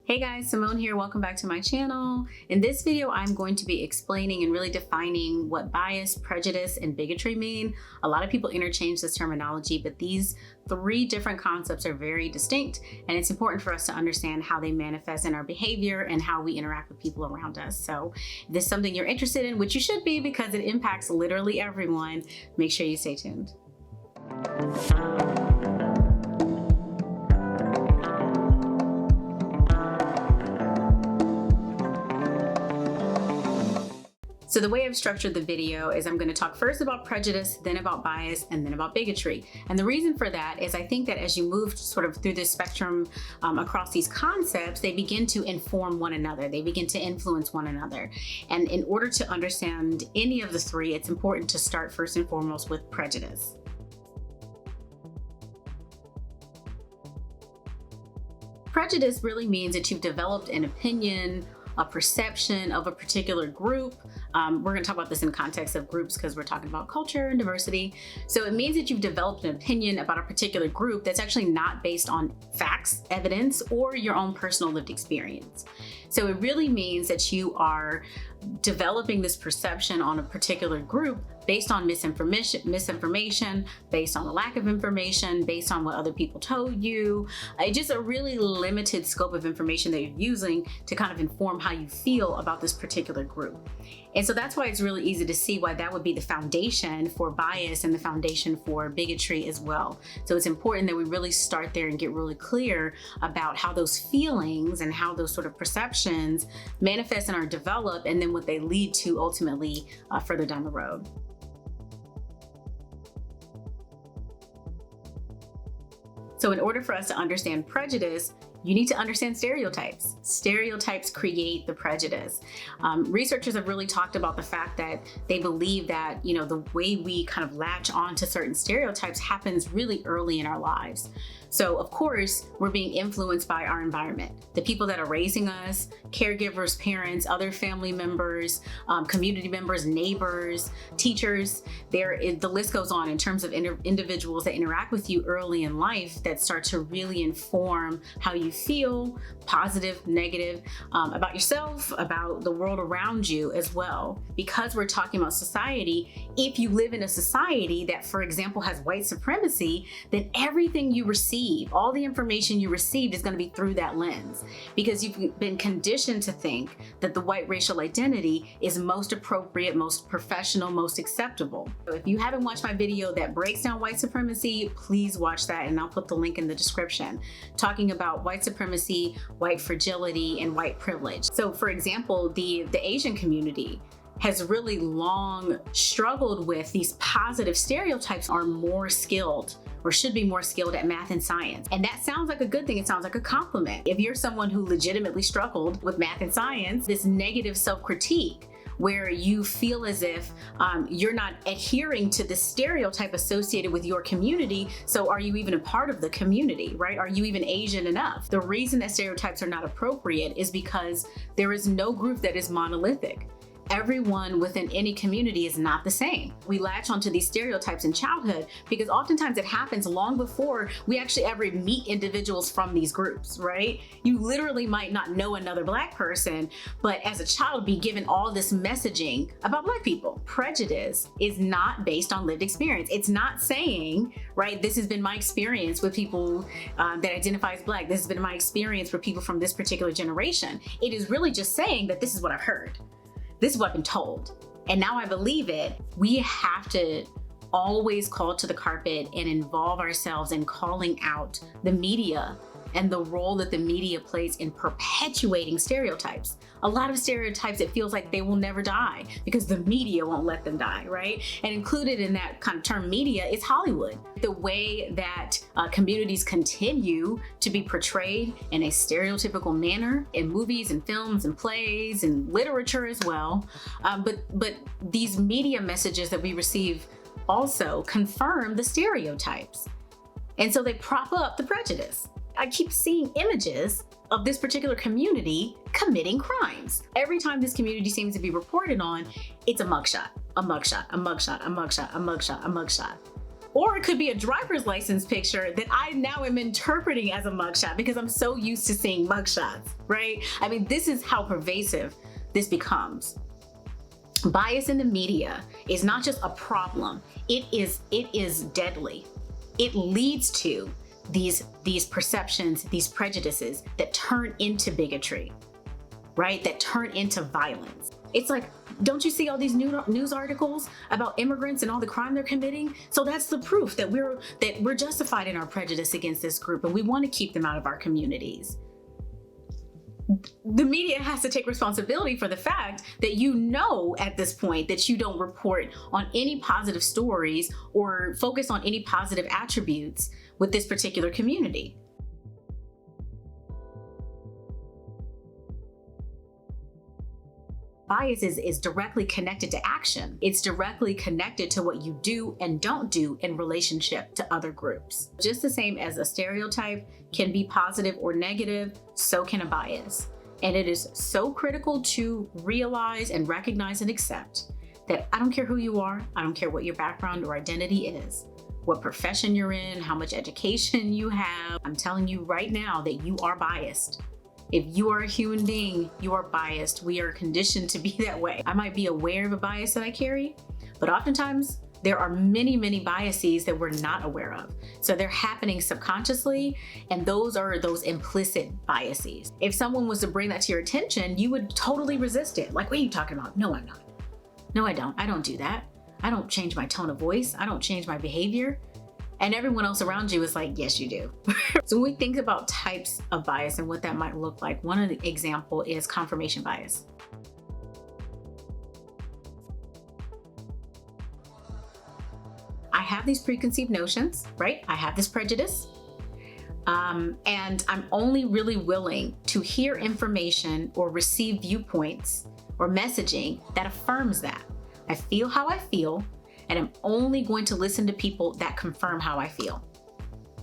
Hey guys, Simone here. Welcome back to my channel. In this video, I'm going to be explaining and really defining what bias, prejudice, and bigotry mean. A lot of people interchange this terminology, but these three different concepts are very distinct, and it's important for us to understand how they manifest in our behavior and how we interact with people around us. So if this is something you're interested in, which you should be because it impacts literally everyone, make sure you stay tuned. So the way I've structured the video is I'm going to talk first about prejudice, then about bias, and then about bigotry. And the reason for that is I think that as you move sort of through this spectrum across these concepts, they begin to inform one another. They begin to influence one another. And in order to understand any of the three, it's important to start first and foremost with prejudice. Prejudice really means that you've developed an opinion, a perception of a particular group. We're going to talk about this in context of groups because we're talking about culture and diversity. So it means that you've developed an opinion about a particular group that's actually not based on facts, evidence, or your own personal lived experience. So it really means that you are developing this perception on a particular group based on misinformation, based on a lack of information, based on what other people told you. Just a really limited scope of information that you're using to kind of inform how you feel about this particular group. And so that's why it's really easy to see why that would be the foundation for bias and the foundation for bigotry as well. So it's important that we really start there and get really clear about how those feelings and how those sort of perceptions manifest and are developed, and then what they lead to ultimately further down the road. So in order for us to understand prejudice, you need to understand stereotypes. Stereotypes create the prejudice. Researchers have really talked about the fact that they believe that, the way we kind of latch on to certain stereotypes happens really early in our lives. So of course, we're being influenced by our environment. The people that are raising us, caregivers, parents, other family members, community members, neighbors, teachers, the list goes on in terms of individuals that interact with you early in life that start to really inform how you feel, positive, negative, about yourself, about the world around you as well. Because we're talking about society, if you live in a society that, for example, has white supremacy, then everything you receive, all the information you received is going to be through that lens, because you've been conditioned to think that the white racial identity is most appropriate, most professional, most acceptable. So if you haven't watched my video that breaks down white supremacy, please watch that, and I'll put the link in the description, talking about white supremacy, white fragility, and white privilege. So for example, the Asian community has really long struggled with these positive stereotypes, are more skilled or should be more skilled at math and science. And that sounds like a good thing. It sounds like a compliment. If you're someone who legitimately struggled with math and science, this negative self-critique where you feel as if you're not adhering to the stereotype associated with your community, so are you even a part of the community, right? Are you even Asian enough? The reason that stereotypes are not appropriate is because there is no group that is monolithic. Everyone within any community is not the same. We latch onto these stereotypes in childhood because oftentimes it happens long before we actually ever meet individuals from these groups, right? You literally might not know another Black person, but as a child be given all this messaging about Black people. Prejudice is not based on lived experience. It's not saying, right, this has been my experience with people that identify as Black. This has been my experience for people from this particular generation. It is really just saying that this is what I've heard. This is what I've been told, and now I believe it. We have to always call to the carpet and involve ourselves in calling out the media and the role that the media plays in perpetuating stereotypes. A lot of stereotypes, it feels like they will never die because the media won't let them die, right? And included in that kind of term media is Hollywood. The way that communities continue to be portrayed in a stereotypical manner in movies and films and plays and literature as well. But these media messages that we receive also confirm the stereotypes. And so they prop up the prejudice. I keep seeing images of this particular community committing crimes. Every time this community seems to be reported on, it's a mugshot, a mugshot, a mugshot, a mugshot, a mugshot, a mugshot. Or it could be a driver's license picture that I now am interpreting as a mugshot because I'm so used to seeing mugshots, right? I mean, this is how pervasive this becomes. Bias in the media is not just a problem, it is deadly. It leads to these perceptions, these prejudices that turn into bigotry, right? That turn into violence. It's like, don't you see all these news articles about immigrants and all the crime they're committing? So that's the proof that we're justified in our prejudice against this group, and we want to keep them out of our communities. The media has to take responsibility for the fact that you know at this point that you don't report on any positive stories or focus on any positive attributes with this particular community. Bias is directly connected to action. It's directly connected to what you do and don't do in relationship to other groups. Just the same as a stereotype can be positive or negative, so can a bias. And it is so critical to realize and recognize and accept that I don't care who you are, I don't care what your background or identity is, what profession you're in, how much education you have. I'm telling you right now that you are biased. If you are a human being, you are biased. We are conditioned to be that way. I might be aware of a bias that I carry, but oftentimes there are many, many biases that we're not aware of. So they're happening subconsciously, and those are those implicit biases. If someone was to bring that to your attention, you would totally resist it. Like, what are you talking about? No, I'm not. No, I don't. I don't do that. I don't change my tone of voice. I don't change my behavior. And everyone else around you is like, yes, you do. So when we think about types of bias and what that might look like, one of the example is confirmation bias. I have these preconceived notions, right? I have this prejudice. And I'm only really willing to hear information or receive viewpoints or messaging that affirms that. I feel how I feel, and I'm only going to listen to people that confirm how I feel.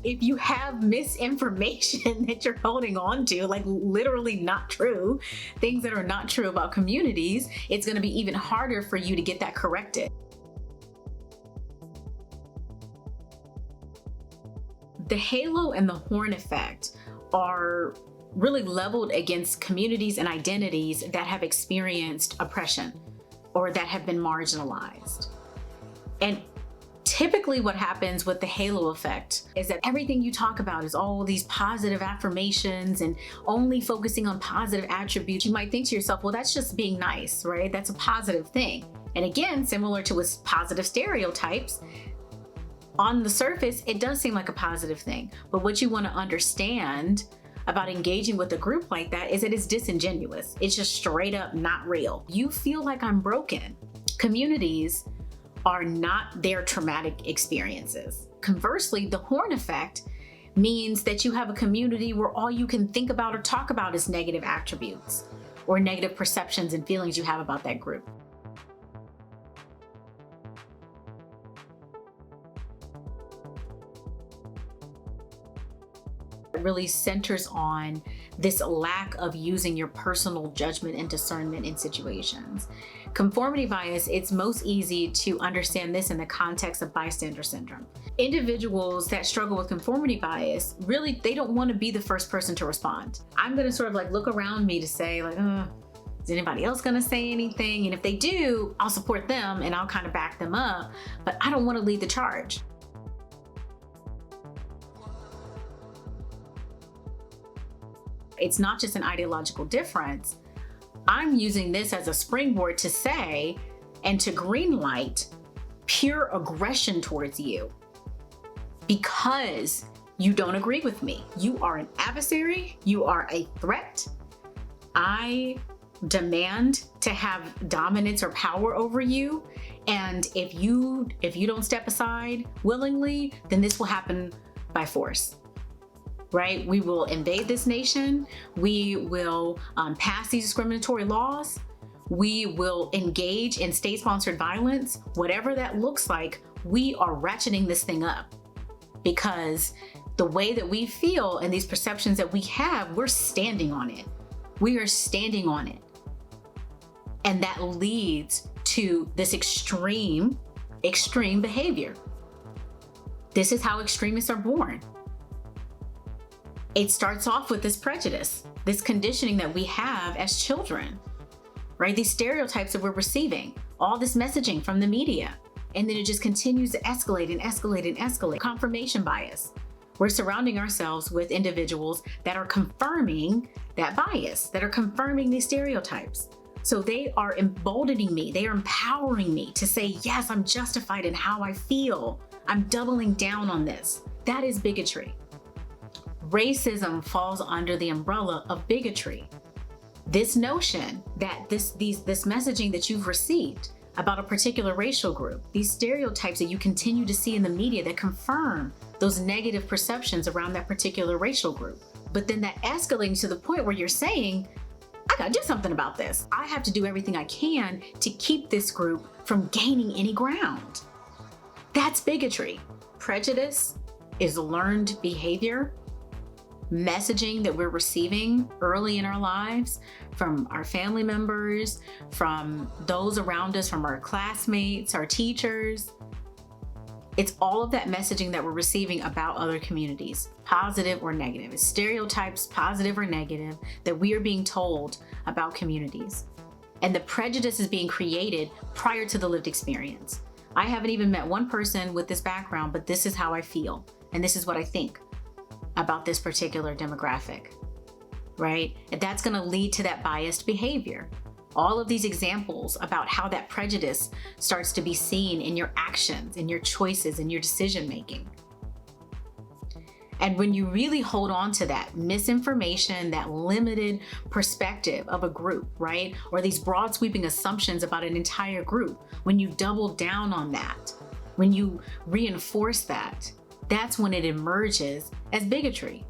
If you have misinformation that you're holding on to, like literally not true, things that are not true about communities, it's going to be even harder for you to get that corrected. The halo and the horn effect are really leveled against communities and identities that have experienced oppression or that have been marginalized. And typically what happens with the halo effect is that everything you talk about is all these positive affirmations and only focusing on positive attributes. You might think to yourself, well, that's just being nice, right? That's a positive thing. And again, similar to with positive stereotypes, on the surface, it does seem like a positive thing. But what you want to understand about engaging with a group like that is that it's disingenuous. It's just straight up not real. You feel like I'm broken. Communities are not their traumatic experiences. Conversely, the horn effect means that you have a community where all you can think about or talk about is negative attributes or negative perceptions and feelings you have about that group. It really centers on this lack of using your personal judgment and discernment in situations. Conformity bias, it's most easy to understand this in the context of bystander syndrome. Individuals that struggle with conformity bias, really, they don't want to be the first person to respond. I'm going to sort of like look around me to say like, is anybody else going to say anything? And if they do, I'll support them and I'll kind of back them up, but I don't want to lead the charge. It's not just an ideological difference. I'm using this as a springboard to say and to greenlight pure aggression towards you because you don't agree with me. You are an adversary. You are a threat. I demand to have dominance or power over you. And if you don't step aside willingly, then this will happen by force. Right? We will invade this nation. We will pass these discriminatory laws. We will engage in state-sponsored violence. Whatever that looks like, we are ratcheting this thing up because the way that we feel and these perceptions that we have, we're standing on it. We are standing on it. And that leads to this extreme behavior. This is how extremists are born. It starts off with this prejudice, this conditioning that we have as children, right? These stereotypes that we're receiving, all this messaging from the media, and then it just continues to escalate and escalate and escalate. Confirmation bias. We're surrounding ourselves with individuals that are confirming that bias, that are confirming these stereotypes. So they are emboldening me, they are empowering me to say, yes, I'm justified in how I feel. I'm doubling down on this. That is bigotry. Racism falls under the umbrella of bigotry. This notion that this messaging that you've received about a particular racial group, these stereotypes that you continue to see in the media that confirm those negative perceptions around that particular racial group. But then that escalating to the point where you're saying, I gotta do something about this. I have to do everything I can to keep this group from gaining any ground. That's bigotry. Prejudice is learned behavior, messaging that we're receiving early in our lives from our family members, from those around us, from our classmates, our teachers. It's all of that messaging that we're receiving about other communities, positive or negative. It's stereotypes, positive or negative, that we are being told about communities. And the prejudice is being created prior to the lived experience. I haven't even met one person with this background, but this is how I feel. And this is what I think about this particular demographic, right? And that's gonna lead to that biased behavior. All of these examples about how that prejudice starts to be seen in your actions, in your choices, in your decision-making. And when you really hold on to that misinformation, that limited perspective of a group, right? Or these broad sweeping assumptions about an entire group, when you double down on that, when you reinforce that, that's when it emerges as bigotry.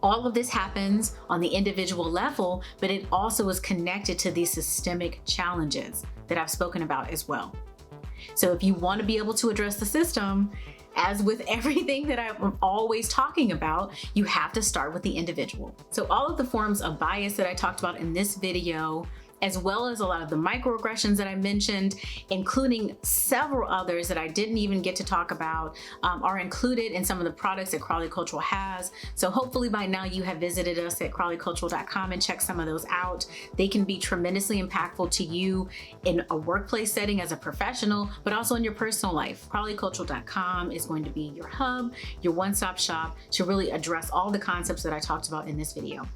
All of this happens on the individual level, but it also is connected to these systemic challenges that I've spoken about as well. So if you want to be able to address the system, as with everything that I'm always talking about, you have to start with the individual. So all of the forms of bias that I talked about in this video, as well as a lot of the microaggressions that I mentioned, including several others that I didn't even get to talk about, are included in some of the products that Crawley Cultural has. So hopefully by now you have visited us at crawleycultural.com and checked some of those out. They can be tremendously impactful to you in a workplace setting as a professional, but also in your personal life. crawleycultural.com is going to be your hub, your one-stop shop to really address all the concepts that I talked about in this video.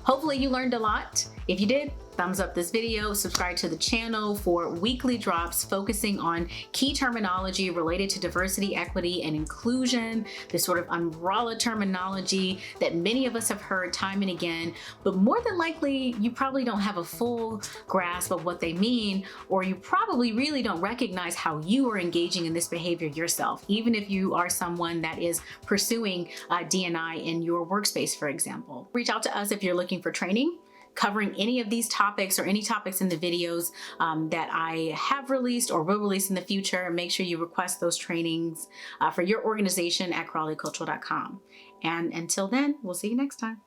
Hopefully you learned a lot. If you did, thumbs up this video, subscribe to the channel for weekly drops focusing on key terminology related to diversity, equity, and inclusion, this sort of umbrella terminology that many of us have heard time and again, but more than likely, you probably don't have a full grasp of what they mean, or you probably really don't recognize how you are engaging in this behavior yourself, even if you are someone that is pursuing D&I in your workspace, for example. Reach out to us if you're looking for training covering any of these topics or any topics in the videos that I have released or will release in the future. Make sure you request those trainings for your organization at crawleycultural.com. And until then, we'll see you next time.